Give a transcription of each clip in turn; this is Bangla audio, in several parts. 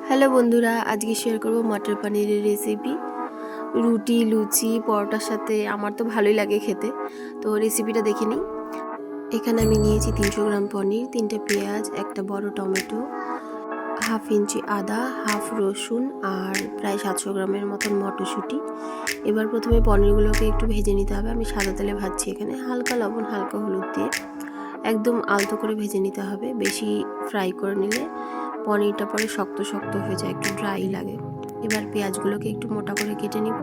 হ্যালো বন্ধুরা, আজকে শেয়ার করব মটর পনিরের রেসিপি। রুটি, লুচি, পরোটার সাথে আমার তো ভালোই লাগে খেতে। তো রেসিপিটা দেখে নিই। এখানে আমি নিয়েছি 300 গ্রাম পনির, 3টে পেঁয়াজ, একটা বড় টমেটো, হাফ ইঞ্চি আদা, হাফ রসুন আর প্রায় 700 গ্রামের মতন মটরশুঁটি। এবার প্রথমে পনিরগুলোকে একটু ভেজে নিতে হবে। আমি সাদা তেলে ভাজছি এখানে, হালকা লবণ, হালকা হলুদ দিয়ে একদম আলতো করে ভেজে নিতে হবে। বেশি ফ্রাই করে নিলে পনিরটা পরে শক্ত শক্ত হয়ে যায়, একটু ড্রাই লাগে। এবার পেঁয়াজগুলোকে একটু মোটা করে কেটে নিব,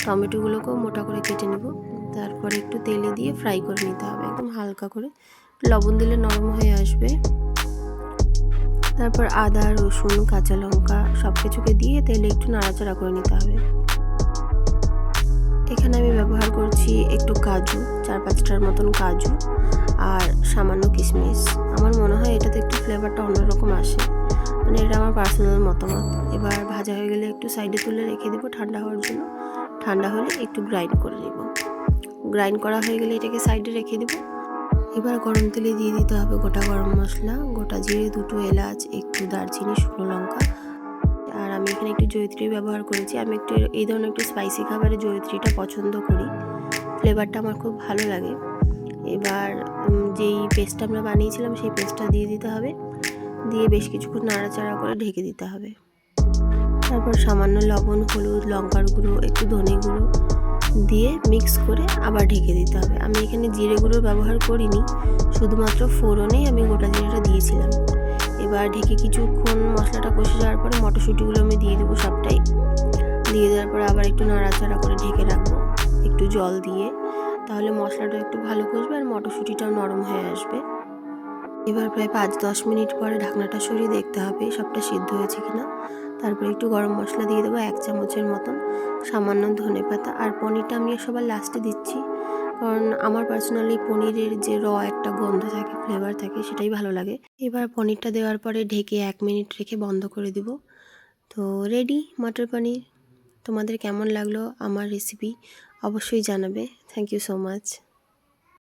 টমেটোগুলোকেও মোটা করে কেটে নিব। তারপরে একটু তেলে দিয়ে ফ্রাই করে নিতে হবে একদম হালকা করে। লবণ দিলে নরম হয়ে আসবে। তারপর আদা, রসুন, কাঁচা লঙ্কা সব কিছুকে দিয়ে তেলে একটু নাড়াচাড়া করে নিতে হবে। এখানে আমি ব্যবহার করছি একটু কাজু, 4-5টার মতন কাজু আর সামান্য কিশমিশ। আমার মনে হয় এটাতে একটু ফ্লেভারটা অন্যরকম আসে, মানে এটা আমার পার্সোনাল মতামত। এবার ভাজা হয়ে গেলে একটু সাইডে তুলে রেখে দেবো ঠান্ডা হওয়ার জন্য। ঠান্ডা হলে একটু গ্রাইন্ড করে নেব। গ্রাইন্ড করা হয়ে গেলে এটাকে সাইডে রেখে দেবো। এবার গরম তেলে দিয়ে দিতে হবে গোটা গরম মশলা, গোটা জিরে, 2টো এলাচ, একটু দারচিনি, শুকনো লঙ্কা। আর আমি এখানে একটু জয়িত্রী ব্যবহার করেছি। আমি একটু এই ধরনের একটু স্পাইসি খাবারে জয়িত্রীটা পছন্দ করি, ফ্লেভারটা আমার খুব ভালো লাগে। এবার যেই পেস্টটা আমরা বানিয়েছিলাম সেই পেস্টটা দিয়ে দিতে হবে, দিয়ে বেশ কিছুক্ষণ নাড়াচাড়া করে ঢেকে দিতে হবে। তারপর সামান্য লবণ, হলুদ, লঙ্কার গুঁড়ো, একটু ধনে গুঁড়ো দিয়ে মিক্স করে আবার ঢেকে দিতে হবে। আমি এখানে জিরে গুঁড়ো ব্যবহার করিনি, শুধুমাত্র ফোড়নেই আমি গোটা জিরেটা দিয়েছিলাম। এবার ঢেকে কিছুক্ষণ মশলাটা কষে যাওয়ার পরে মটরশুঁটিগুলো আমি দিয়ে দেবো সবটাই। দিয়ে দেওয়ার পরে আবার একটু নাড়াচাড়া করে ঢেকে রাখবো একটু জল দিয়ে, তাহলে মশলাটা একটু ভালো কষবে আর মটরশুঁটিটাও নরম হয়ে আসবে। এবার প্রায় 5-10 মিনিট পরে ঢাকনাটা সরিয়ে দেখতে হবে সবটা সিদ্ধ হয়েছে কিনা। তারপরে একটু গরম মশলা দিয়ে দেবো 1 চামচের মতন, সামান্য ধনে পাতা। আর পনিরটা আমি সবার লাস্টে দিচ্ছি, কারণ আমার পার্সোনালি পনিরের যে একটা গন্ধ থাকে, ফ্লেভার থাকে, সেটাই ভালো লাগে। এবার পনিরটা দেওয়ার পরে ঢেকে 1 মিনিট রেখে বন্ধ করে দিব। তো রেডি মটর পনির। তোমাদের কেমন লাগলো আমার রেসিপি অবশ্যই জানাবে। Thank you so much.